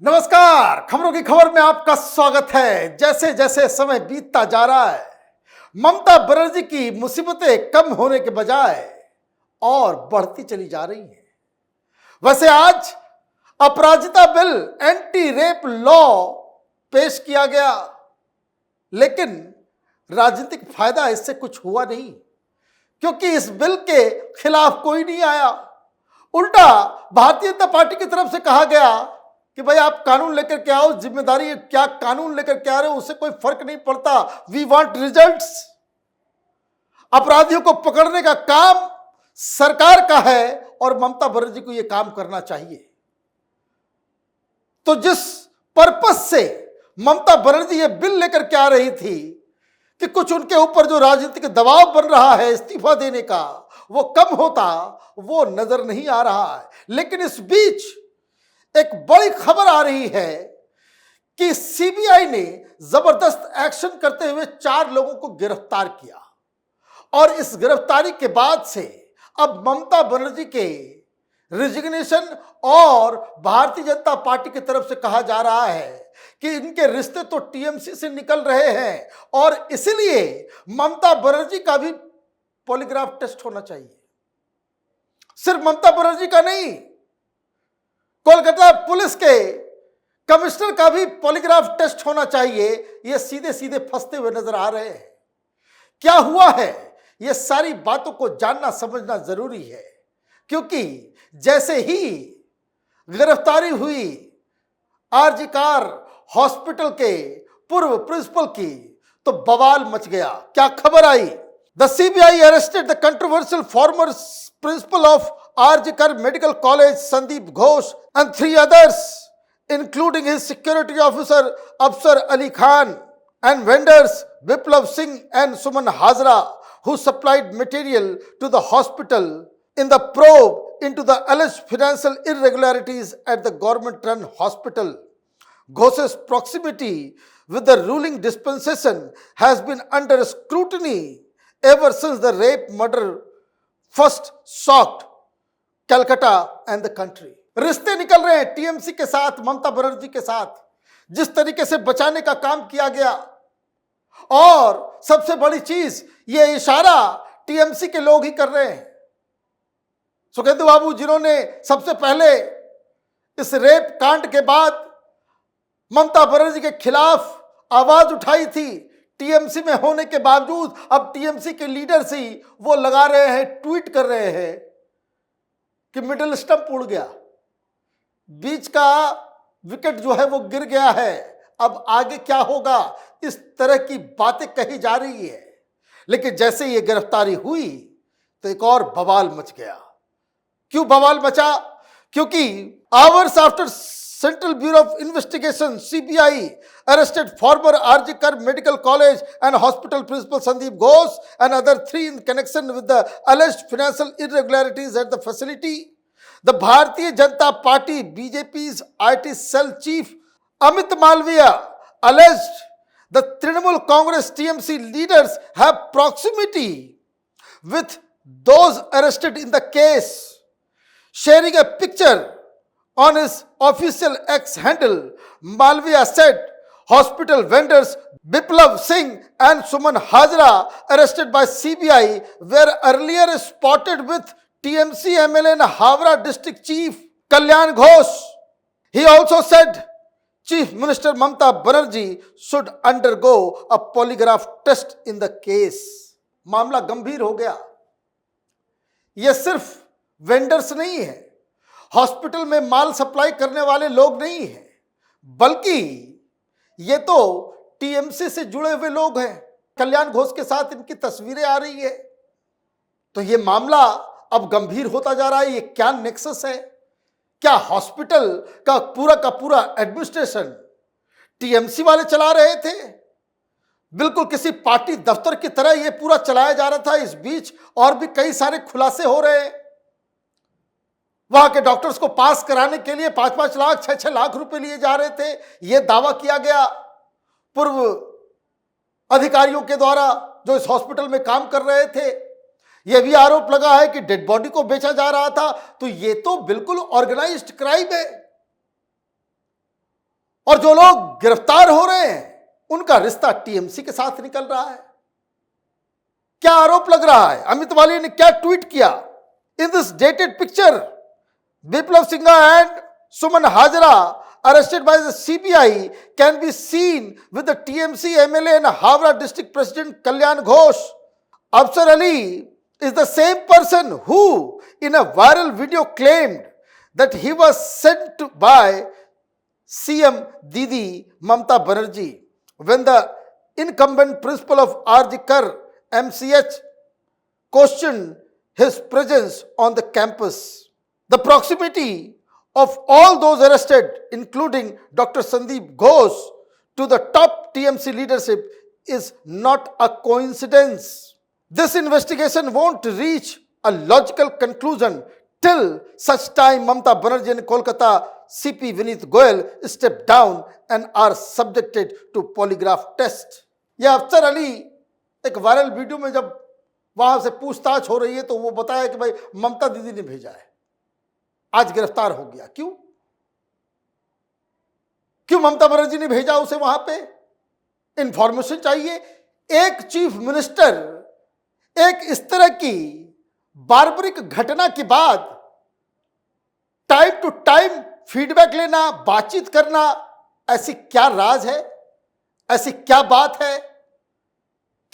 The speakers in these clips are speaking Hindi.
नमस्कार, खबरों की खबर में आपका स्वागत है। जैसे जैसे समय बीतता जा रहा है, ममता बनर्जी की मुसीबतें कम होने के बजाय और बढ़ती चली जा रही हैं। वैसे आज अपराजिता बिल, एंटी रेप लॉ पेश किया गया, लेकिन राजनीतिक फायदा इससे कुछ हुआ नहीं, क्योंकि इस बिल के खिलाफ कोई नहीं आया। उल्टा भारतीय जनता पार्टी की तरफ से कहा गया कि भाई आप कानून लेकर के आओ, जिम्मेदारी क्या कानून लेकर के आ रहे हो उससे कोई फर्क नहीं पड़ता, वी वांट रिजल्ट्स। अपराधियों को पकड़ने का काम सरकार का है और ममता बनर्जी को यह काम करना चाहिए। तो जिस पर्पस से ममता बनर्जी ये बिल लेकर के आ रही थी कि कुछ उनके ऊपर जो राजनीतिक दबाव बन रहा है इस्तीफा देने का, वो कम होता, वो नजर नहीं आ रहा है। लेकिन इस बीच एक बड़ी खबर आ रही है कि सीबीआई ने जबरदस्त एक्शन करते हुए 4 लोगों को गिरफ्तार किया और इस गिरफ्तारी के बाद से अब ममता बनर्जी के रिजिग्नेशन और भारतीय जनता पार्टी की तरफ से कहा जा रहा है कि इनके रिश्ते तो टीएमसी से निकल रहे हैं और इसलिए ममता बनर्जी का भी पॉलीग्राफ टेस्ट होना चाहिए। सिर्फ ममता बनर्जी का नहीं, कोलकाता पुलिस के कमिश्नर का भी पॉलीग्राफ टेस्ट होना चाहिए। ये सीधे सीधे फंसते हुए नजर आ रहे हैं। क्या हुआ है, ये सारी बातों को जानना समझना जरूरी है, क्योंकि जैसे ही गिरफ्तारी हुई आरजी कार हॉस्पिटल के पूर्व प्रिंसिपल की, तो बवाल मच गया। क्या खबर आई? The CBI arrested the controversial former principal of RG Kar Medical College Sandeep Ghosh and 3 others, including his security officer Afsar Ali Khan and vendors Biplav Singh and Suman Hazra, who supplied material to the hospital in the probe into the alleged financial irregularities at the government-run hospital. Ghosh's proximity with the ruling dispensation has been under scrutiny ever since the rape murder first shocked Calcutta and the country. रिश्ते निकल रहे हैं टीएमसी के साथ, ममता बनर्जी के साथ, जिस तरीके से बचाने का काम किया गया। और सबसे बड़ी चीज, ये इशारा टीएमसी के लोग ही कर रहे हैं। सुखेंदु बाबू, जिन्होंने सबसे पहले इस रेप कांड के बाद ममता बनर्जी के खिलाफ आवाज उठाई थी, टीएमसी में होने के बावजूद अब टीएमसी के लीडर्स ही वो लगा रहे हैं, ट्वीट कर रहे हैं कि मिडिल स्टंप उड़ गया, बीच का विकेट जो है वो गिर गया है, अब आगे क्या होगा, इस तरह की बातें कही जा रही है। लेकिन जैसे ये गिरफ्तारी हुई तो एक और बवाल मच गया। क्यों बवाल मचा? क्योंकि hours after Central Bureau of Investigation (CBI) arrested former RG Kar Medical College and Hospital Principal Sandeep Ghosh and other 3 in connection with the alleged financial irregularities at the facility. The Bharatiya Janata Party (BJP's) IT cell chief Amit Malviya alleged the Trinamool Congress TMC leaders have proximity with those arrested in the case. Sharing a picture on his official X handle, Malviya said hospital vendors Biplav Singh and Suman Hazra, arrested by CBI, were earlier spotted with TMC MLA and Havra District Chief Kalyan Ghosh. He also said Chief Minister Mamta Banerjee should undergo a polygraph test in the case. मामला गंभीर हो गया। यह सिर्फ वेंडर्स नहीं है, हॉस्पिटल में माल सप्लाई करने वाले लोग नहीं हैं, बल्कि ये तो टीएमसी से जुड़े हुए लोग हैं। कल्याण घोष के साथ इनकी तस्वीरें आ रही है। तो ये मामला अब गंभीर होता जा रहा है। ये क्या नेक्सस है? क्या हॉस्पिटल का पूरा एडमिनिस्ट्रेशन टीएमसी वाले चला रहे थे? बिल्कुल किसी पार्टी दफ्तर की तरह ये पूरा चलाया जा रहा था। इस बीच और भी कई सारे खुलासे हो रहे हैं। वहां के डॉक्टर्स को पास कराने के लिए 5-5 लाख 6-6 लाख रुपए लिए जा रहे थे, यह दावा किया गया पूर्व अधिकारियों के द्वारा जो इस हॉस्पिटल में काम कर रहे थे। यह भी आरोप लगा है कि डेड बॉडी को बेचा जा रहा था। तो यह तो बिल्कुल ऑर्गेनाइज्ड क्राइम है। और जो लोग गिरफ्तार हो रहे हैं उनका रिश्ता टीएमसी के साथ निकल रहा है। क्या आरोप लग रहा है? अमित वाली ने क्या ट्वीट किया? In this dated picture Biplab Singha and Suman Hajra arrested by the CBI can be seen with the TMC MLA and Havra district president Kalyan Ghosh. Afsar Ali is the same person who in a viral video claimed that he was sent by CM Didi Mamata Banerjee when the incumbent principal of RG Kar MCH questioned his presence on the campus. The proximity of all those arrested, including Dr. Sandeep Ghosh, to the top TMC leadership is not a coincidence. This investigation won't reach a logical conclusion till such time Mamata Banerjee and Kolkata CP Vineet Goyal step down and are subjected to polygraph test. यह अफसर अली एक वायरल वीडियो में जब वहां से पूछताछ हो रही है तो वो बताया कि भाई ममता दीदी ने भेजा है, आज गिरफ्तार हो गया। क्यों ममता बनर्जी ने भेजा उसे वहां पे? इंफॉर्मेशन चाहिए। एक चीफ मिनिस्टर एक इस तरह की बार्बरिक घटना के बाद टाइम टू टाइम फीडबैक लेना, बातचीत करना, ऐसी क्या राज है? ऐसी क्या बात है?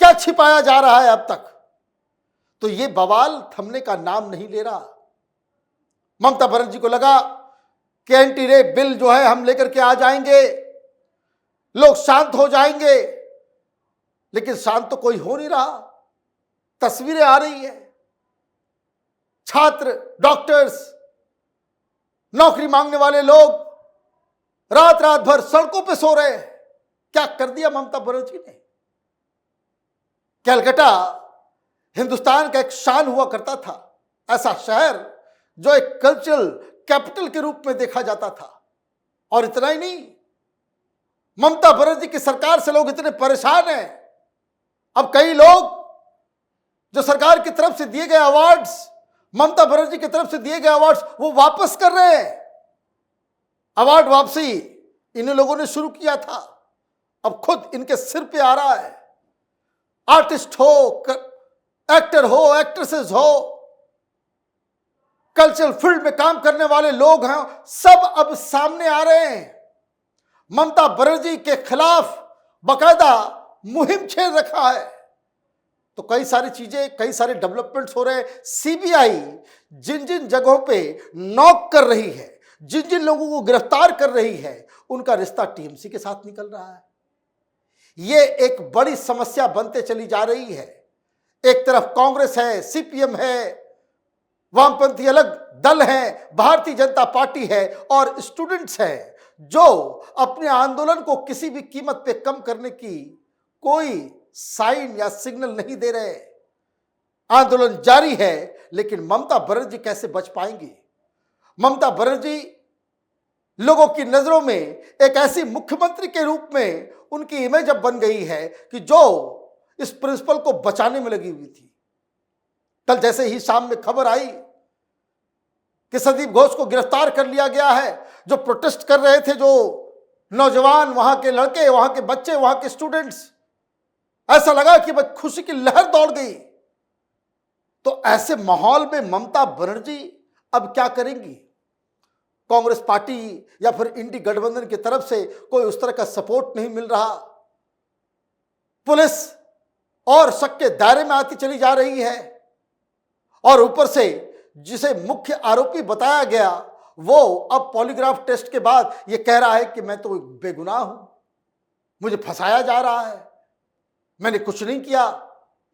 क्या छिपाया जा रहा है अब तक? तो ये बवाल थमने का नाम नहीं ले रहा। ममता बनर्जी को लगा कि एंटी रेप बिल जो है हम लेकर के आ जाएंगे, लोग शांत हो जाएंगे, लेकिन शांत तो कोई हो नहीं रहा। तस्वीरें आ रही है, छात्र, डॉक्टर्स, नौकरी मांगने वाले लोग रात रात भर सड़कों पे सो रहे हैं। क्या कर दिया ममता बनर्जी ने? कलकत्ता हिंदुस्तान का एक शान हुआ करता था, ऐसा शहर जो एक कल्चरल कैपिटल के रूप में देखा जाता था। और इतना ही नहीं, ममता बनर्जी की सरकार से लोग इतने परेशान हैं, अब कई लोग जो सरकार की तरफ से दिए गए अवार्ड्स, ममता बनर्जी की तरफ से दिए गए अवार्ड्स, वो वापस कर रहे हैं। अवार्ड वापसी इन लोगों ने शुरू किया था, अब खुद इनके सिर पे आ रहा है। आर्टिस्ट हो, एक्टर हो, एक्ट्रेसेस हो, कल्चरल फील्ड में काम करने वाले लोग हैं, सब अब सामने आ रहे हैं। ममता बनर्जी के खिलाफ बकायदा मुहिम छेड़ रखा है। तो कई सारी चीजें, कई सारे डेवलपमेंट्स हो रहे हैं। सीबीआई जिन जिन जगहों पे नॉक कर रही है, जिन जिन लोगों को गिरफ्तार कर रही है, उनका रिश्ता टीएमसी के साथ निकल रहा है। ये एक बड़ी समस्या बनते चली जा रही है। एक तरफ कांग्रेस है, सीपीएम है, वामपंथी अलग दल हैं, भारतीय जनता पार्टी है और स्टूडेंट्स हैं जो अपने आंदोलन को किसी भी कीमत पे कम करने की कोई साइन या सिग्नल नहीं दे रहे। आंदोलन जारी है, लेकिन ममता बनर्जी कैसे बच पाएंगी? ममता बनर्जी लोगों की नजरों में एक ऐसी मुख्यमंत्री के रूप में उनकी इमेज अब बन गई है कि जो इस प्रिंसिपल को बचाने में लगी हुई थी। कल जैसे ही शाम में खबर आई कि संदीप घोष को गिरफ्तार कर लिया गया है, जो प्रोटेस्ट कर रहे थे, जो नौजवान, वहां के लड़के, वहां के बच्चे, वहां के स्टूडेंट्स, ऐसा लगा कि बस खुशी की लहर दौड़ गई। तो ऐसे माहौल में ममता बनर्जी अब क्या करेंगी? कांग्रेस पार्टी या फिर इंडी गठबंधन की तरफ से कोई उस तरह का सपोर्ट नहीं मिल रहा। पुलिस और शक के दायरे में आती चली जा रही है और ऊपर से जिसे मुख्य आरोपी बताया गया वो अब पॉलीग्राफ टेस्ट के बाद ये कह रहा है कि मैं तो बेगुनाह हूं, मुझे फंसाया जा रहा है, मैंने कुछ नहीं किया,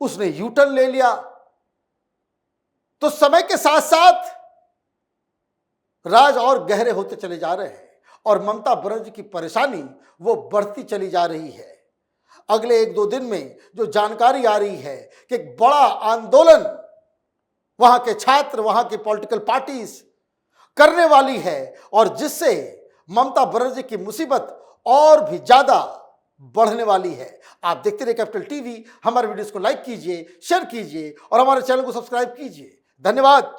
उसने यू टर्न ले लिया। तो समय के साथ साथ राज और गहरे होते चले जा रहे हैं और ममता बनर्जी की परेशानी वो बढ़ती चली जा रही है। अगले 1-2 दिन में जो जानकारी आ रही है कि एक बड़ा आंदोलन वहां के छात्र, वहां की पॉलिटिकल पार्टीज करने वाली है और जिससे ममता बनर्जी की मुसीबत और भी ज्यादा बढ़ने वाली है। आप देखते रहिए कैपिटल टीवी। हमारे वीडियोस को लाइक कीजिए, शेयर कीजिए और हमारे चैनल को सब्सक्राइब कीजिए। धन्यवाद।